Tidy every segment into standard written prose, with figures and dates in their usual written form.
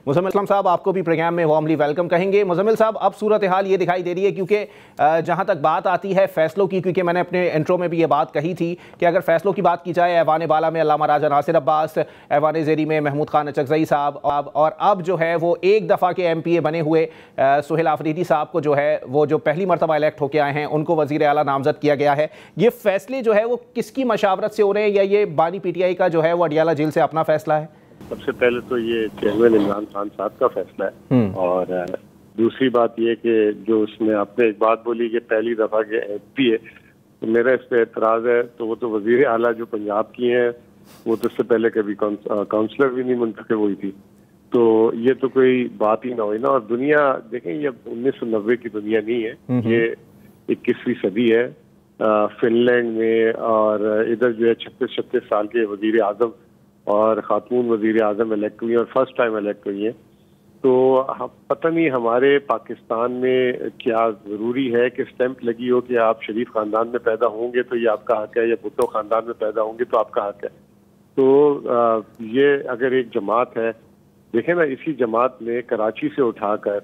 मुज़म्मिल असलम साहब, आपको भी प्रोग्राम में वार्मली वेलकम कहेंगे। मुज़म्मिल साहब, अब सूरत हाल ये दिखाई दे रही है, क्योंकि जहाँ तक बात आती है फैसलों की, क्योंकि मैंने अपने इंट्रो में भी ये बात कही थी कि अगर फैसलों की बात की जाए, ऐवान बाला में अल्लामा राजा नासिर अब्बास, ऐवान ज़ेरी में महमूद खान अचकज़ई साहब, और अब जो है वो एक दफ़ा के MPA बने हुए सुहेल आफरीदी साहब को जो है वो जो पहली मरतबा इलेक्ट होकर आए हैं उनको वज़ीर आला नामज़द किया गया है। ये फैसले जो है वो किसकी मशावरत से हो रहे हैं, या ये बानी PTI का जो है वो अडियाला जेल से अपना फैसला है? सबसे पहले तो ये चेयरमैन इमरान खान साहब का फैसला है, और दूसरी बात ये कि जो उसमें आपने एक बात बोली कि पहली दफा के MPA, तो मेरा इस पे एतराज है। तो वो तो वजीर आला जो पंजाब की हैं, वो तो इससे पहले कभी काउंसलर भी नहीं मुंतखब हुई थी, तो ये तो कोई बात ही ना हुई ना। और दुनिया देखें, ये 1990 की दुनिया नहीं है, ये 21वीं सदी है। फिनलैंड में और इधर जो है 36 साल के वजीर आजम और खातून वजीर आजम इलेक्ट हुई और फर्स्ट टाइम इलेक्ट हुई हैं। तो पता नहीं हमारे पाकिस्तान में क्या ज़रूरी है कि स्टैंप लगी हो कि आप शरीफ ख़ानदान में पैदा होंगे तो ये आपका हक है, या भुट्टो ख़ानदान में पैदा होंगे तो आपका हक है। तो ये अगर एक जमात है, देखें ना, इसी जमात ने कराची से उठाकर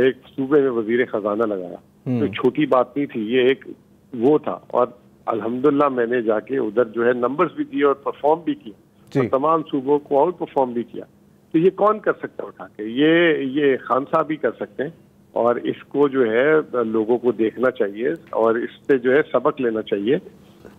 एक सूबे में वजीर ख़जाना लगाया, तो छोटी बात नहीं थी, ये एक वो था। और अल्हम्दुलिल्लाह मैंने जाके उधर जो है नंबर्स भी दिए और परफॉर्म भी किया, और तमाम सूबों को आउट परफॉर्म भी किया। तो ये कौन कर सकता है उठा के? ये खान साहब भी कर सकते हैं, और इसको जो है लोगों को देखना चाहिए और इससे जो है सबक लेना चाहिए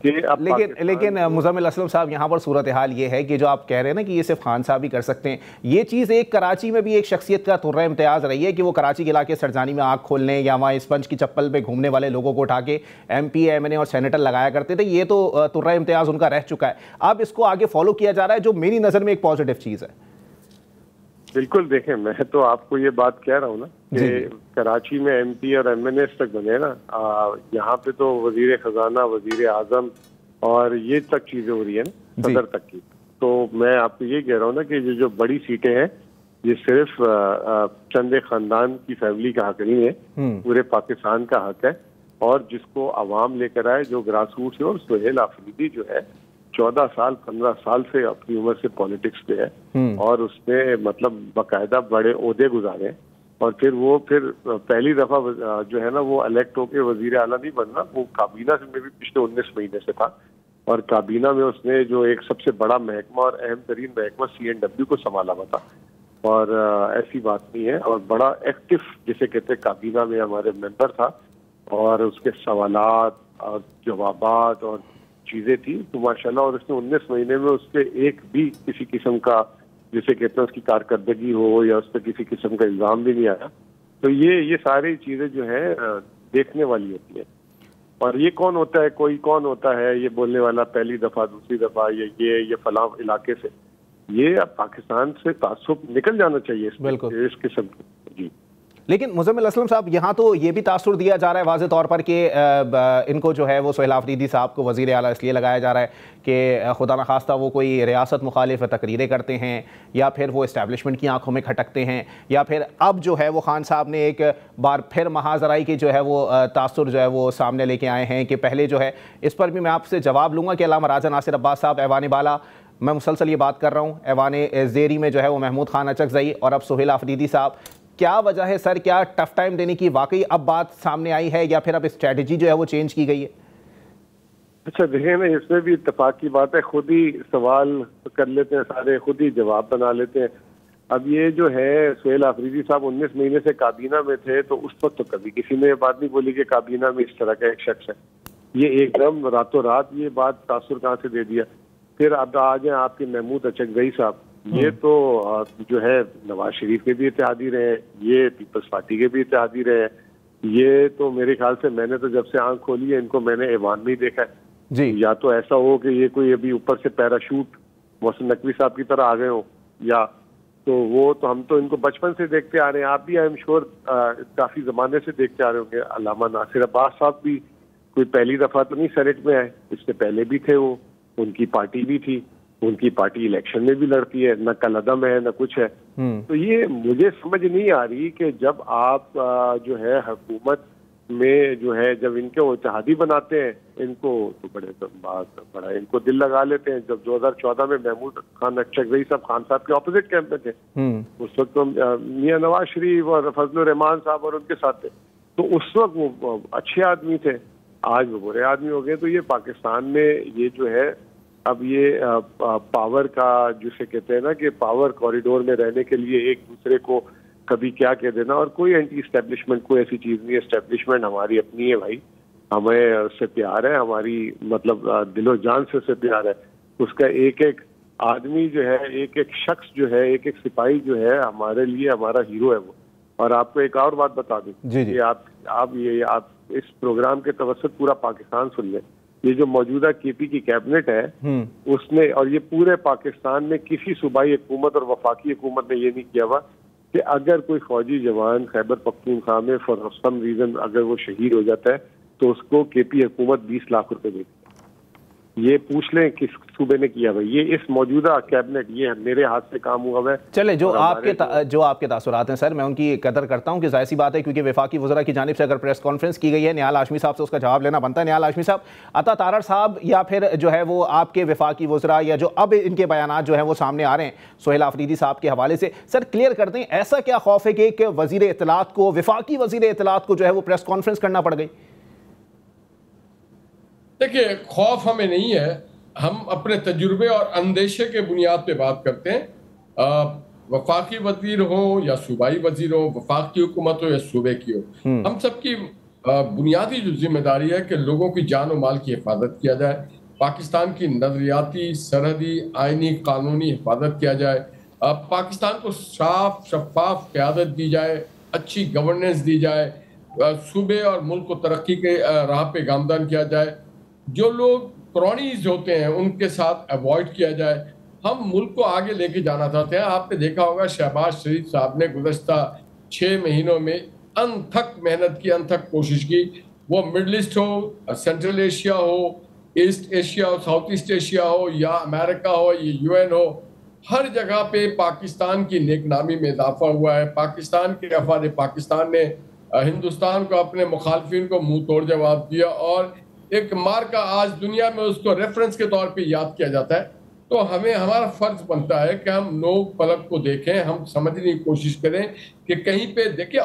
कि अब लेकिन मुज़म्मिल असलम साहब, यहाँ पर सूरत हाल ये है कि जो आप कह रहे हैं ना कि ये सिर्फ खान साहब ही कर सकते हैं, ये चीज़ एक कराची में भी एक शख्सियत का तुर्रा इम्तियाज़ रही है कि वो कराची के इलाके सरजानी में आँख खोलने या वहाँ स्पंज की चप्पल पे घूमने वाले लोगों को उठा के MP, MNA और सेनेटर लगाया करते थे। ये तो तुर्रा इम्तियाज़ उनका रह चुका है, अब इसको आगे फॉलो किया जा रहा है, जो मेरी नज़र में एक पॉजिटिव चीज़ है। बिल्कुल, देखें, मैं तो आपको ये बात कह रहा हूँ ना कि कराची में MP और MNA तक बने ना, यहाँ पे तो वजीर खजाना, वजीर आजम और ये तक चीजें हो रही है ना, सदर तक की। तो मैं आपको ये कह रहा हूँ ना कि ये जो बड़ी सीटें हैं, ये सिर्फ चंद खानदान की फैमिली का हक नहीं है, पूरे पाकिस्तान का हक है। और जिसको अवाम लेकर आए, जो ग्रास रूट है, और सुहेल आफरीदी जो है 14 साल 15 साल से अपनी उम्र से पॉलिटिक्स पे है, और उसने मतलब बाकायदा बड़े ओहदे गुजारे, और फिर पहली दफा जो है ना वो इलेक्ट होके वजीर आला नहीं बनना, वो काबीना में भी पिछले 19 महीने से था, और काबीना में उसने जो एक सबसे बड़ा महकमा और अहम तरीन महकमा CNW को संभाला हुआ था। और ऐसी बात नहीं है, और बड़ा एक्टिव जिसे कहते हैं काबीना में हमारे मेंबर था, और उसके सवालात और जवाबात और चीजें थी तो माशाल्लाह। और उसने 19 महीने में उससे एक भी किसी किस्म का जिसे कहते हैं उसकी कारकर्दगी हो या उस पर किसी किस्म का इल्जाम भी नहीं आया। तो ये सारी चीजें जो है देखने वाली होती है। और ये कौन होता है, कोई कौन होता है ये बोलने वाला पहली दफा, दूसरी दफा, ये फलां इलाके से, ये अब पाकिस्तान से तासुब निकल जाना चाहिए इस किस्म की। जी, लेकिन मुज़म्मिल असलम साहब, यहाँ तो ये भी तासुर दिया जा रहा है वाज़े तौर पर कि इनको जो है वो सुहेल आफरीदी साहब को वज़ीर आला इसलिए लगाया जा रहा है कि खुदा न खास्ता वो कोई रियासत मुखालिफ तकरीरें करते हैं, या फिर वो इस्टेब्लिशमेंट की आंखों में खटकते हैं, या फिर अब जो है वो खान साहब ने एक बार फिर महाजराई की जो है वो तासुर जो है वो सामने लेके आए हैं कि पहले जो है, इस पर भी मैं आपसे जवाब लूँगा कि अल्लामा राजा नासिर अब्बास साहब ऐवान बाला, मैं मुसलसल ये बात कर रहा हूँ, ऐवान ज़ेरी में जो है वो महमूद खान अचकज़ई, और अब सुहेल आफरीदी साहब, क्या वजह है सर, क्या टफ टाइम देने की वाकई अब बात सामने आई है, या फिर अब स्ट्रेटजी जो है वो चेंज की गई है? अच्छा, देखें ना, इसमें भी इत्तेफाक की बात है, खुद ही सवाल कर लेते हैं सारे, खुद ही जवाब बना लेते हैं। अब ये जो है सुहेल आफरीदी साहब 19 महीने से काबीना में थे, तो उस वक्त तो कभी किसी ने ये बात नहीं बोली कि काबीना में इस तरह का एक शख्स है। ये एकदम रातों रात ये बात तासुर कहाँ से दे दिया। फिर अब आ जाए आपके महमूद अचकज़ई साहब, ये तो जो है नवाज शरीफ के भी इत्तेहादी रहे, ये पीपल्स पार्टी के भी इत्तेहादी रहे, ये तो मेरे ख्याल से मैंने तो जब से आंख खोली है इनको मैंने ऐवान में ही देखा है जी। या तो ऐसा हो कि ये कोई अभी ऊपर से पैराशूट मोहसिन नकवी साहब की तरह आ गए हो, या तो वो तो हम तो इनको बचपन से देखते आ रहे हैं, आप भी आई एम श्योर काफी जमाने से देखते आ रहे होंगे। अल्लामा नासिर अब्बास साहब भी कोई पहली दफा तो नहीं सेनेट में आए, इससे पहले भी थे वो, उनकी पार्टी भी थी, उनकी पार्टी इलेक्शन में भी लड़ती है, न कलदम है न कुछ है। तो ये मुझे समझ नहीं आ रही कि जब आप जो है हुकूमत में जो है जब इनके वो इत्तेहादी बनाते हैं इनको, तो बड़ा इनको दिल लगा लेते हैं। जब 2014 में महमूद खान अचकज़ई साहब खान साहब के ऑपोजिट कैंप में थे, उस वक्त तो मियां नवाज शरीफ और फजलुर रहमान साहब और उनके साथ थे, तो उस वक्त वो अच्छे आदमी थे, आज वो बुरे आदमी हो गए। तो ये पाकिस्तान में ये जो है अब ये पावर का जिसे कहते हैं ना कि पावर कॉरिडोर में रहने के लिए एक दूसरे को कभी क्या कह देना, और कोई एंटी एस्टेब्लिशमेंट कोई ऐसी चीज नहीं है। एस्टेब्लिशमेंट हमारी अपनी है भाई, हमें उससे प्यार है, हमारी मतलब दिलो जान से उससे प्यार है। उसका एक एक आदमी जो है, एक एक शख्स जो है, एक एक सिपाही जो है हमारे लिए हमारा हीरो है वो। और आपको एक और बात बता दूं कि आप इस प्रोग्राम के तवसत पूरा पाकिस्तान सुन लें। ये जो मौजूदा केपी की कैबिनेट है उसने, और ये पूरे पाकिस्तान में किसी सूबाई हुकूमत और वफाकी हुकूमत ने ये नहीं किया हुआ कि अगर कोई फौजी जवान खैबर पख्तूनख्वा में फॉर सम रीजन अगर वो शहीद हो जाता है तो उसको केपी हुकूमत 20 लाख रुपए देती है। ये पूछ लें किस सूबे ने किया भाई, ये इस मौजूदा कैबिनेट, ये मेरे हाथ से काम हुआ है। चले जो आपके तासुरात हैं सर, मैं उनकी कदर करता हूं कि जाहिर सी बात है क्योंकि वफाकी वज़रा की जानिब से अगर प्रेस कॉन्फ्रेंस की गई है, निहाल हाशमी साहब से उसका जवाब लेना बनता है। निहाल हाशमी साहब, अता तारड़ साहब या फिर जो है वो आपके वफाकी वज़रा या जो अब इनके बयानात जो है वो सामने आ रहे हैं सोहेल आफरीदी साहब के हवाले से, सर क्लियर कर दें, ऐसा क्या खौफ है कि वज़ीर इत्तलात को, वफाकी वज़ीर इत्तलात को जो है वो प्रेस कॉन्फ्रेंस करना पड़ गई? देखिए, खौफ हमें नहीं है, हम अपने तजुर्बे और अंदेशे के बुनियाद पे बात करते हैं। वफाकी वजीर हो या सूबाई वजीर हो, वफाक की हुकूमत हो या सूबे की हो, हम सबकी बुनियादी जो जिम्मेदारी है कि लोगों की जान और माल की हिफाजत किया जाए, पाकिस्तान की नजरियाती, सरहदी, आइनी, कानूनी हिफाजत किया जाए, पाकिस्तान को साफ शफाफ क़यादत दी जाए, अच्छी गवर्नेंस दी जाए, सूबे और मुल्क को तरक्की के राह पे गामदान किया जाए। जो लोग क्रॉनीज होते हैं उनके साथ अवॉइड किया जाए। हम मुल्क को आगे लेके जाना चाहते हैं। आपने देखा होगा शहबाज शरीफ साहब ने गुज़श्ता 6 महीनों में अनथक मेहनत की, अनथक कोशिश की। वो मिडल ईस्ट हो, सेंट्रल एशिया हो, ईस्ट एशिया हो, साउथ ईस्ट एशिया हो या अमेरिका हो, ये UN हो, हर जगह पे पाकिस्तान की नेकनामी में इजाफा हुआ है। पाकिस्तान के अफवाद पाकिस्तान ने हिंदुस्तान को, अपने मुखालफिन को मुंह तोड़ जवाब दिया और एक मार का आज दुनिया में उसको रेफरेंस के तौर पे याद किया जाता है। तो हमें, हमारा फर्ज बनता है कि हम लोग पलक को देखें, हम समझने की कोशिश करें कि कहीं पे देखिए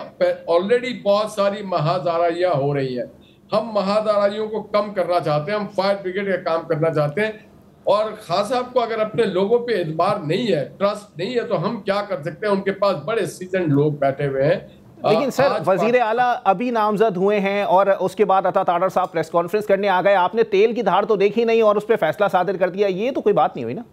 ऑलरेडी बहुत सारी महादाराइयाँ हो रही है। हम महादाराइयों को कम करना चाहते हैं, हम फायर ब्रिगेड का काम करना चाहते हैं। और खान साहब को अगर अपने लोगों पे एतबार नहीं है, ट्रस्ट नहीं है, तो हम क्या कर सकते हैं? उनके पास बड़े सीजन लोग बैठे हुए हैं। लेकिन सर वजीर आला अभी नामजद हुए हैं और उसके बाद अता तारड़ साहब प्रेस कॉन्फ्रेंस करने आ गए, आपने तेल की धार तो देखी नहीं और उस पर फैसला सादिर कर दिया, ये तो कोई बात नहीं हुई ना?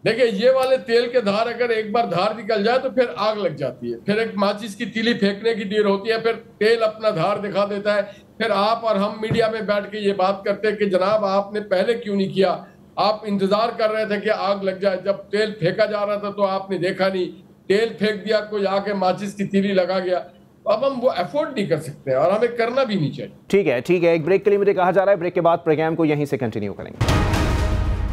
देखिए, ये वाले तेल के धार अगर एक बार धार निकल जाए तो फिर आग लग जाती है, फिर एक माचिस की तीली फेंकने की देर होती है, फिर तेल अपना धार दिखा देता है। फिर आप और हम मीडिया में बैठ के ये बात करते हैं कि जनाब आपने पहले क्यों नहीं किया, आप इंतजार कर रहे थे कि आग लग जाए, जब तेल फेंका जा रहा था तो आपने देखा नहीं, तेल फेंक दिया, कोई आके माचिस की तीली लगा गया। अब हम वो अफोर्ड नहीं कर सकते और हमें करना भी नहीं चाहिए। ठीक है, एक ब्रेक के लिए मुझे कहा जा रहा है, ब्रेक के बाद प्रोग्राम को यहीं से कंटिन्यू करेंगे।